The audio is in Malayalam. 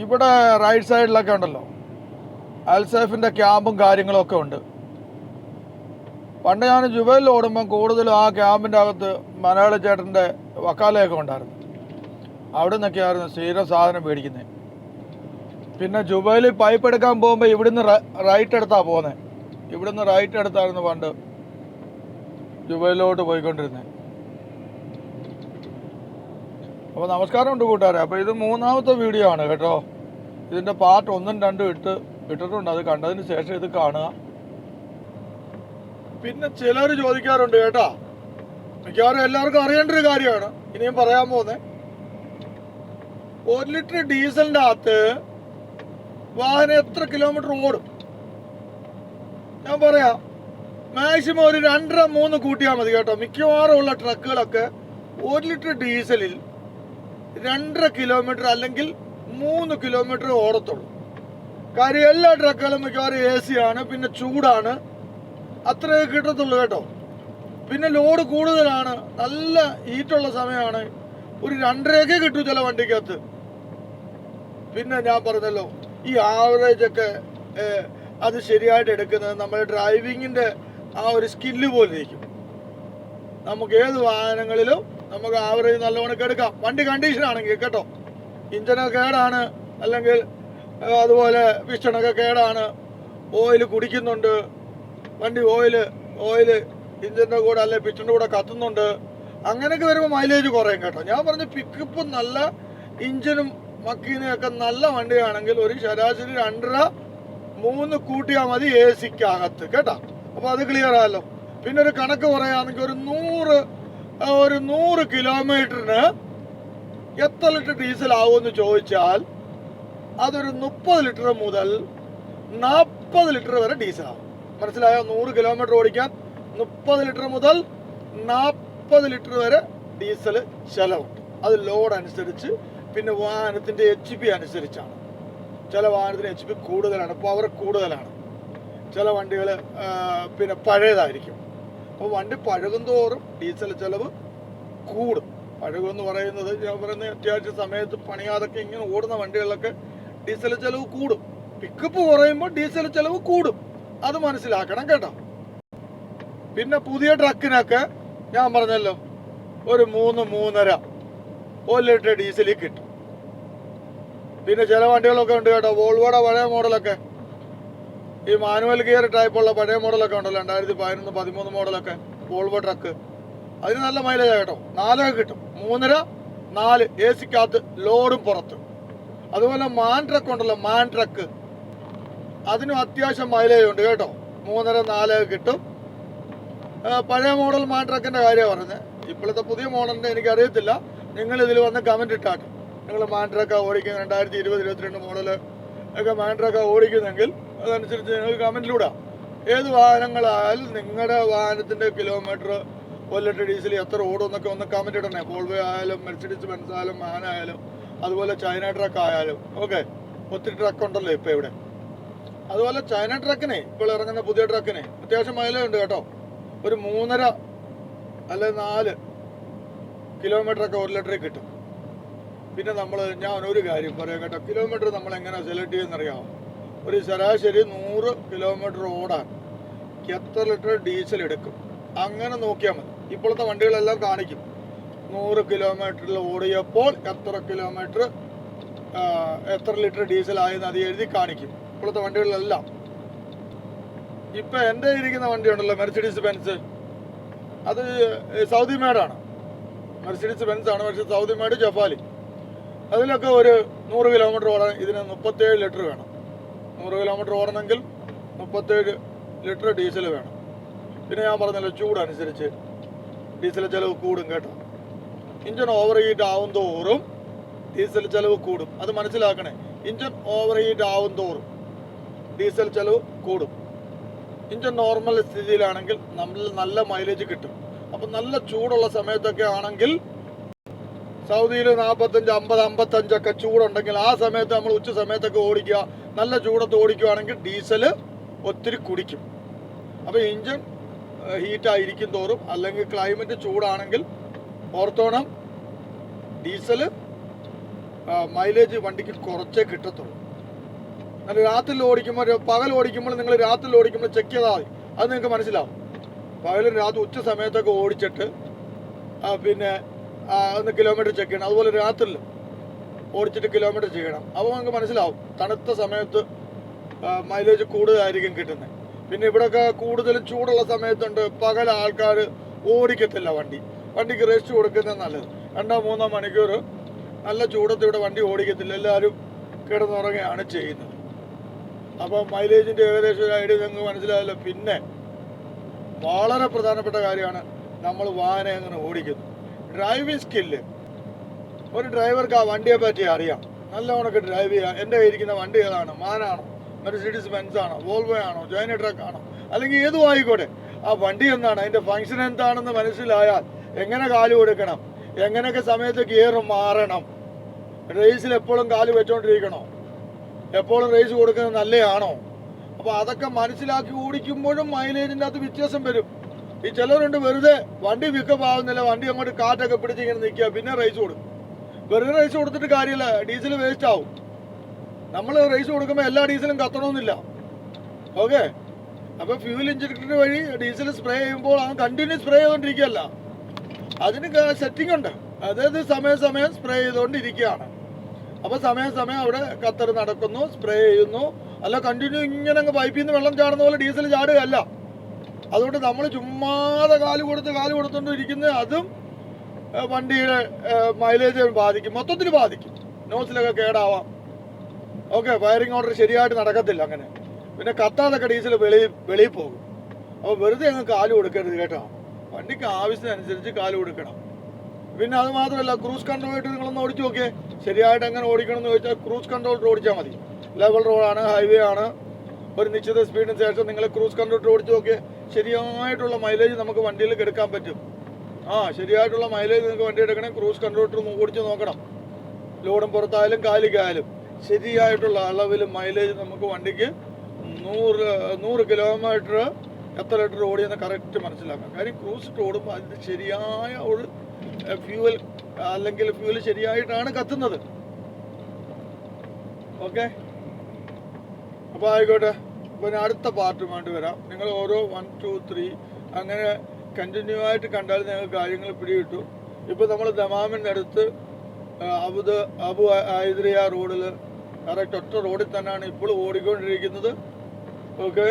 ഇവിടെ റൈറ്റ് സൈഡിലൊക്കെ ഉണ്ടല്ലോ അൽസേഫിൻ്റെ ക്യാമ്പും കാര്യങ്ങളൊക്കെ ഉണ്ട്. പണ്ട് ഞാൻ ജുബൈലിൽ ഓടുമ്പം കൂടുതലും ആ ക്യാമ്പിൻ്റെ അകത്ത് മലയാള ചേട്ടൻ്റെ വക്കാലയൊക്കെ ഉണ്ടായിരുന്നു. അവിടെ നിന്നൊക്കെയായിരുന്നു സ്ഥിരം സാധനം മേടിക്കുന്നത്. പിന്നെ ജുബൈലിൽ പൈപ്പ് എടുക്കാൻ പോകുമ്പോൾ ഇവിടുന്ന് റൈറ്റ് എടുത്താണ് പോകുന്നത്. ഇവിടുന്ന് റൈറ്റ് എടുത്തായിരുന്നു പണ്ട് ജുബൈലിലോട്ട് പോയിക്കൊണ്ടിരുന്നത്. അപ്പോൾ നമസ്കാരമുണ്ട് കൂട്ടുകാരെ. അപ്പോൾ ഇത് 3ാമത്തെ വീഡിയോ ആണ് കേട്ടോ. ഇതിൻ്റെ പാർട്ട് 1ഉം 2ഉം ഇട്ടിട്ടുണ്ട്. അത് കണ്ടതിന് ശേഷം ഇത് കാണുക. പിന്നെ ചിലർ ചോദിക്കാറുണ്ട് കേട്ടോ, മിക്കവാറും എല്ലാവർക്കും അറിയേണ്ട ഒരു കാര്യമാണ് ഇനിയും പറയാൻ പോകുന്നത്. 1 ലിറ്റർ ഡീസലിൻ്റെ അകത്ത് വാഹനം എത്ര കിലോമീറ്റർ ഓടും? ഞാൻ പറയാം, മാക്സിമം ഒരു 2.5-3 കൂട്ടിയാൽ മതി കേട്ടോ. മിക്കവാറും ഉള്ള ട്രക്കുകളൊക്കെ 1 ലിറ്റർ ഡീസലിൽ 2.5 കിലോമീറ്റർ അല്ലെങ്കിൽ 3 കിലോമീറ്റർ ഓടത്തുള്ളൂ. കാര്യം എല്ലാ ട്രക്കുകളും മിക്കവാറും AC ആണ്, പിന്നെ ചൂടാണ്, അത്രയൊക്കെ കിട്ടത്തുള്ളൂ കേട്ടോ. പിന്നെ ലോഡ് കൂടുതലാണ്, നല്ല ഹീറ്റുള്ള സമയമാണ്, ഒരു 2.5 കിട്ടും ചില വണ്ടിക്കകത്ത്. പിന്നെ ഞാൻ പറഞ്ഞല്ലോ, ഈ ആവറേജ് ഒക്കെ അത് ശരിയായിട്ട് എടുക്കുന്നത് നമ്മുടെ ഡ്രൈവിങ്ങിൻ്റെ ആ ഒരു സ്കില്ല് പോലെ ഇരിക്കും. നമുക്ക് ഏത് വാഹനങ്ങളിലും നമുക്ക് ആവറേജ് നല്ലവണ്ണം എടുക്കാം, വണ്ടി കണ്ടീഷൻ ആണെങ്കിൽ കേട്ടോ. ഇഞ്ചനൊക്കെ കേടാണ്, അല്ലെങ്കിൽ അതുപോലെ പിസ്റ്റണൊക്കെ കേടാണ്, ഓയിൽ കുടിക്കുന്നുണ്ട്, വണ്ടി ഓയിൽ ഇഞ്ചിൻ്റെ കൂടെ അല്ലെ പിസ്റ്റൻ്റെ കൂടെ കത്തുന്നുണ്ട്, അങ്ങനെയൊക്കെ വരുമ്പോൾ മൈലേജ് കുറയും കേട്ടോ. ഞാൻ പറഞ്ഞ പിക്കപ്പ് നല്ല ഇഞ്ചിനും മക്കീനെയൊക്കെ നല്ല വണ്ടിയാണെങ്കിൽ ഒരു ശരാശരി 2.5-3 കൂട്ടിയാൽ മതി AC-ക്കകത്ത് കേട്ടോ. അപ്പോൾ അത് ക്ലിയർ ആയല്ലോ. പിന്നെ ഒരു കണക്ക് പറയുകയാണെങ്കിൽ ഒരു 100 കിലോമീറ്ററിന് എത്ര ലിറ്റർ ഡീസൽ ആവുമെന്ന് ചോദിച്ചാൽ അതൊരു 30 ലിറ്റർ മുതൽ 40 ലിറ്റർ വരെ ഡീസലാവും. മനസ്സിലായോ? 100 കിലോമീറ്റർ ഓടിക്കാൻ 30 ലിറ്റർ മുതൽ 40 ലിറ്റർ വരെ ഡീസൽ ചെലവുണ്ട്. അത് ലോഡ് അനുസരിച്ച്, പിന്നെ വാഹനത്തിൻ്റെ HP അനുസരിച്ചാണ്. ചില വാഹനത്തിന് HP കൂടുതലാണ്, പവർ കൂടുതലാണ്. ചില വണ്ടികൾ പിന്നെ പഴയതായിരിക്കും. അപ്പോൾ വണ്ടി പഴകും തോറും ഡീസൽ ചെലവ് കൂടും. പഴകുമെന്ന് പറയുന്നത് ഞാൻ പറയുന്നത് അത്യാവശ്യ സമയത്ത് പണിയാതൊക്കെ ഇങ്ങനെ ഓടുന്ന വണ്ടികളിലൊക്കെ ഡീസൽ ചെലവ് കൂടും. പിക്കപ്പ് കുറയുമ്പോൾ ഡീസൽ ചെലവ് കൂടും, അത് മനസ്സിലാക്കണം കേട്ടോ. പിന്നെ പുതിയ ട്രക്കിനൊക്കെ ഞാൻ പറഞ്ഞല്ലോ ഒരു 3-3.5 1 ലിറ്റർ ഡീസലിൽ കിട്ടും. പിന്നെ ചില വണ്ടികളൊക്കെ ഉണ്ട് കേട്ടോ, വോൾവോയുടെ പഴയ മോഡലൊക്കെ, ഈ മാനുവൽ ഗിയർ ടൈപ്പുള്ള പഴയ മോഡലൊക്കെ ഉണ്ടല്ലോ, 2011-13 മോഡലൊക്കെ വോൾവോ ട്രക്ക്, അതിന് നല്ല മൈലേജ് കേട്ടോ. 4 കിട്ടും, 3.5-4 AC-ക്കകത്ത്, ലോഡും പുറത്ത്. അതുപോലെ മാൻ ട്രക്ക് ഉണ്ടല്ലോ, മാൻ ട്രക്ക്, അതിനും അത്യാവശ്യം മൈലേജ് ഉണ്ട് കേട്ടോ. 3.5-4 കിട്ടും. പഴയ മോഡൽ മാൻ ട്രക്കിൻ്റെ കാര്യമാണ് പറഞ്ഞത്. ഇപ്പോഴത്തെ പുതിയ മോഡലിൻ്റെ എനിക്കറിയത്തില്ല, നിങ്ങൾ ഇതിൽ വന്ന് കമൻറ്റ് ഇട്ടാട്ടെ. നിങ്ങൾ മാൻ ട്രക്കാണ് ഓടിക്കുന്നത്, 2020-22 മോഡൽ ഒക്കെ മാൻ ട്രക്കാണ് ഓടിക്കുന്നെങ്കിൽ അതനുസരിച്ച് നിങ്ങൾക്ക് കമൻറ്റിലൂടെ ഏത് വാഹനങ്ങളായാലും നിങ്ങളുടെ വാഹനത്തിൻ്റെ കിലോമീറ്റർ 1 ലിറ്റർ ഡീസൽ എത്ര ഓടും എന്നൊക്കെ ഒന്ന് കമൻറ്റ് ഇടണേ. വോൾവോ ആയാലും മെർസിഡീസ് ബെൻസ് ആയാലും മാൻ ആയാലും അതുപോലെ ചൈന ട്രക്ക് ആയാലും. ഓക്കെ, ഒത്തിരി ട്രക്ക് ഉണ്ടല്ലോ ഇപ്പോൾ ഇവിടെ. അതുപോലെ ചൈന ട്രക്കിനെ, ഇപ്പോൾ ഇറങ്ങുന്ന പുതിയ ട്രക്കിനെ അത്യാവശ്യം മൈലേജ് ഉണ്ട് കേട്ടോ. ഒരു 3.5 അല്ലെ 4 കിലോമീറ്ററൊക്കെ 1 ലിറ്ററിൽ കിട്ടും. പിന്നെ ഞാൻ ഒരു കാര്യം പറയാം കേട്ടോ, കിലോമീറ്റർ നമ്മൾ എങ്ങനെ സെലക്ട് ചെയ്യുന്നറിയാമോ? ഒരു ശരാശരി 100 കിലോമീറ്റർ ഓടാൻ എത്ര ലിറ്റർ ഡീസൽ എടുക്കും, അങ്ങനെ നോക്കിയാൽ മതി. ഇപ്പോഴത്തെ വണ്ടികളെല്ലാം കാണിക്കും 100 കിലോമീറ്ററിൽ ഓടിയപ്പോൾ എത്ര ലിറ്റർ ഡീസൽ ആയെന്ന് അത് എഴുതി കാണിക്കും ഇപ്പോഴത്തെ വണ്ടികളിലെല്ലാം. ഇപ്പം എൻ്റെ ഇരിക്കുന്ന വണ്ടി ഉണ്ടല്ലോ, മെർസിഡീസ് ബെൻസ്, അത് സൗദി മേഡാണ്. മെർസിഡീസ് ബെൻസ് ആണ്, പക്ഷേ സൗദി മേഡ് ജഫാലി. അതിലൊക്കെ ഒരു 100 കിലോമീറ്റർ ഓടാൻ ഇതിന് 37 ലിറ്റർ വേണം. 100 കിലോമീറ്റർ ഓടണമെങ്കിൽ 37 ലിറ്റർ ഡീസൽ വേണം. പിന്നെ ഞാൻ പറഞ്ഞല്ലോ, ചൂടനുസരിച്ച് ഡീസൽ ചിലവ് കൂടും കേട്ടോ. ഇഞ്ചൻ ഓവർ ഹീറ്റ് ആവും തോറും ഡീസൽ ചിലവ് കൂടും, അത് മനസ്സിലാക്കണേ. ഇഞ്ചൻ ഓവർ ഹീറ്റ് ആവും തോറും ഡീസൽ ചിലവ് കൂടും. ഇഞ്ചൻ നോർമൽ സ്ഥിതിയിലാണെങ്കിൽ നമ്മൾ നല്ല മൈലേജ് കിട്ടും. അപ്പം നല്ല ചൂടുള്ള സമയത്തൊക്കെ ആണെങ്കിൽ, സൗദിയിൽ 45, 50, 55 ചൂടുണ്ടെങ്കിൽ ആ സമയത്ത് നമ്മൾ ഉച്ച സമയത്തൊക്കെ ഓടിക്കുക, നല്ല ചൂടത്ത് ഓടിക്കുകയാണെങ്കിൽ ഡീസൽ ഒത്തിരി കുടിക്കും. അപ്പോൾ ഇഞ്ചൻ ഹീറ്റായിരിക്കും തോറും, അല്ലെങ്കിൽ ക്ലൈമറ്റ് ചൂടാണെങ്കിൽ ഓർത്തോണം, ഡീസൽ മൈലേജ് വണ്ടിക്ക് കുറച്ചേ കിട്ടത്തുള്ളൂ. എന്നാൽ രാത്രിയിൽ ഓടിക്കുമ്പോൾ, പകൽ ഓടിക്കുമ്പോൾ നിങ്ങൾ രാത്രിയിൽ ഓടിക്കുമ്പോൾ ചെക്ക് ചെയ്താൽ മതി, അത് നിങ്ങൾക്ക് മനസ്സിലാവും. പകലും രാത്രി ഉച്ച സമയത്തൊക്കെ ഓടിച്ചിട്ട് പിന്നെ ഒന്ന് കിലോമീറ്റർ ചെക്ക് ചെയ്യണം. അതുപോലെ രാത്രിയിൽ ഓടിച്ചിട്ട് കിലോമീറ്റർ ചെയ്യണം. അപ്പോൾ നമുക്ക് മനസ്സിലാവും തണുത്ത സമയത്ത് മൈലേജ് കൂടുതലായിരിക്കും കിട്ടുന്നത്. പിന്നെ ഇവിടെയൊക്കെ കൂടുതലും ചൂടുള്ള സമയത്തുണ്ട് പകൽ ആൾക്കാർ ഓടിക്കത്തില്ല വണ്ടിക്ക് റെസ്റ്റ് കൊടുക്കുന്നത് നല്ലത്. 2-3 മണിക്കൂർ നല്ല ചൂടത്ത് ഇവിടെ വണ്ടി ഓടിക്കത്തില്ല, എല്ലാവരും കിടന്നുറങ്ങുകയാണ് ചെയ്യുന്നത്. അപ്പോൾ മൈലേജിൻ്റെ ഏകദേശം ഒരു ഐഡിയ നിങ്ങൾക്ക് മനസ്സിലായല്ലോ. പിന്നെ വളരെ പ്രധാനപ്പെട്ട കാര്യമാണ് നമ്മൾ വാഹനം എങ്ങനെ ഓടിക്കുന്നത്. Driving skill. ഒരു ഡ്രൈവർക്ക് ആ വണ്ടിയെ പറ്റി അറിയാം, നല്ലവണ്ണമൊക്കെ ഡ്രൈവ് ചെയ്യാം. എൻ്റെ കയ്യിരിക്കുന്ന വണ്ടി ഏതാണ്, മാനാണോ, മെർസിഡീസ് ബെൻസ് ആണോ, വോൾവോ ആണോ, ജോയിൻ ട്രക്ക് ആണോ, അല്ലെങ്കിൽ ഏതും ആയിക്കോട്ടെ, ആ വണ്ടി എന്താണ്, അതിൻ്റെ ഫങ്ഷൻ എന്താണെന്ന് മനസ്സിലായാൽ എങ്ങനെ കാല് കൊടുക്കണം, എങ്ങനെയൊക്കെ സമയത്ത് ഗിയർ മാറണം, റേസിൽ എപ്പോഴും കാല് വെച്ചോണ്ടിരിക്കണോ, എപ്പോഴും റേസ് കൊടുക്കുന്നത് നല്ലതാണോ, അപ്പോൾ അതൊക്കെ മനസ്സിലാക്കി ഓടിക്കുമ്പോഴും മൈലേജിൻ്റെ അകത്ത് വ്യത്യാസം വരും. ഈ ചിലരുണ്ട് വെറുതെ വണ്ടി പിക്കപ്പ് ആവുന്നില്ല, വണ്ടി അങ്ങോട്ട് കാറ്റൊക്കെ പിടിച്ച് ഇങ്ങനെ നിൽക്കുക, പിന്നെ റേസ് കൊടുക്കും. വെറുതെ റേസ് കൊടുത്തിട്ട് കാര്യമില്ല, ഡീസൽ വേസ്റ്റ് ആവും. നമ്മൾ റേസ് കൊടുക്കുമ്പോൾ എല്ലാ ഡീസലും കത്തണമെന്നില്ല. ഓക്കെ, അപ്പോൾ ഫ്യൂൽ ഇഞ്ചക്ടർ വഴി ഡീസൽ സ്പ്രേ ചെയ്യുമ്പോൾ അത് കണ്ടിന്യൂസ് സ്പ്രേ ചെയ്തുകൊണ്ടിരിക്കുകയല്ല, അതിന് സെറ്റിംഗ് ഉണ്ട്. അതായത് സമയം സ്പ്രേ ചെയ്തുകൊണ്ടിരിക്കുകയാണ്. അപ്പോൾ സമയം അവിടെ ഖത്തർ നടക്കുന്നു, സ്പ്രേ ചെയ്യുന്നു. അല്ല കണ്ടിന്യൂ ഇങ്ങനെ അങ്ങ് പൈപ്പിൽ നിന്ന് വെള്ളം ചാടുന്ന പോലെ ഡീസൽ ചാടുകയല്ല. അതുകൊണ്ട് നമ്മൾ ചുമ്മാതെ കാല് കൊടുത്തുകൊണ്ട് ഇരിക്കുന്നത് അതും വണ്ടിയുടെ മൈലേജ് ബാധിക്കും, മൊത്തത്തിൽ ബാധിക്കും. നോസിലൊക്കെ കേടാവാം. ഓക്കെ, ഫയറിംഗ് ഓർഡർ ശരിയായിട്ട് നടക്കത്തില്ല അങ്ങനെ. പിന്നെ കത്താതൊക്കെ ഡീസൽ വെളിയിൽ പോകും. അപ്പോൾ വെറുതെ അങ്ങ് കാല് കൊടുക്കരുത് കേട്ടോ, വണ്ടിക്ക് ആവശ്യത്തിനനുസരിച്ച് കാല് കൊടുക്കണം. പിന്നെ അത് മാത്രമല്ല, ക്രൂസ് കൺട്രോൾ ആയിട്ട് നിങ്ങളൊന്ന് ഓടിച്ചു നോക്കിയേ. ശരിയായിട്ട് എങ്ങനെ ഓടിക്കണം എന്ന് ചോദിച്ചാൽ ക്രൂസ് കൺട്രോൾ ഓടിച്ചാൽ മതി. ലെവൽ റോഡാണ്, ഹൈവേ ആണ്, ഒരു നിശ്ചിത സ്പീഡിന് ശേഷം നിങ്ങൾ ക്രൂസ് കൺട്രോൾ ഓടിച്ചു നോക്കിയേ. ശരിയായിട്ടുള്ള മൈലേജ് നമുക്ക് വണ്ടിയിൽ എടുക്കാൻ പറ്റും. ശരിയായിട്ടുള്ള മൈലേജ് നിങ്ങൾക്ക് വണ്ടി എടുക്കണേ ക്രൂസ് കൺട്രോൾ ഓടിച്ച് നോക്കണം. ലോഡും പുറത്തായാലും കാലിക്കായാലും ശരിയായിട്ടുള്ള അളവിൽ മൈലേജ് നമുക്ക് വണ്ടിക്ക് 100 കിലോമീറ്റർ എത്ര ലിറ്റർ ഓടിയെന്ന് കറക്റ്റ് മനസ്സിലാക്കാം. കാര്യം ക്രൂസ് ഓടുമ്പോൾ അതിൻ്റെ ശരിയായ ഒരു ഫ്യൂവൽ അല്ലെങ്കിൽ ഫ്യൂവൽ ശരിയായിട്ടാണ് കത്തുന്നത്. ഓക്കെ, അപ്പോൾ ആയിക്കോട്ടെ. അപ്പോൾ ഞാൻ അടുത്ത പാർട്ടുമായിട്ട് വരാം. നിങ്ങൾ ഓരോ 1, 2, 3 അങ്ങനെ കണ്ടിന്യൂ ആയിട്ട് കണ്ടാൽ നിങ്ങൾക്ക് കാര്യങ്ങൾ പിടികിട്ടും. ഇപ്പോൾ നമ്മൾ ദമാമിൻ്റെ അടുത്ത് അബു ഐദ്രിയ റോഡിൽ കറക്റ്റ് ഒറ്റ റോഡിൽ തന്നെയാണ് ഇപ്പോൾ ഓടിക്കൊണ്ടിരിക്കുന്നത്. ഓക്കെ.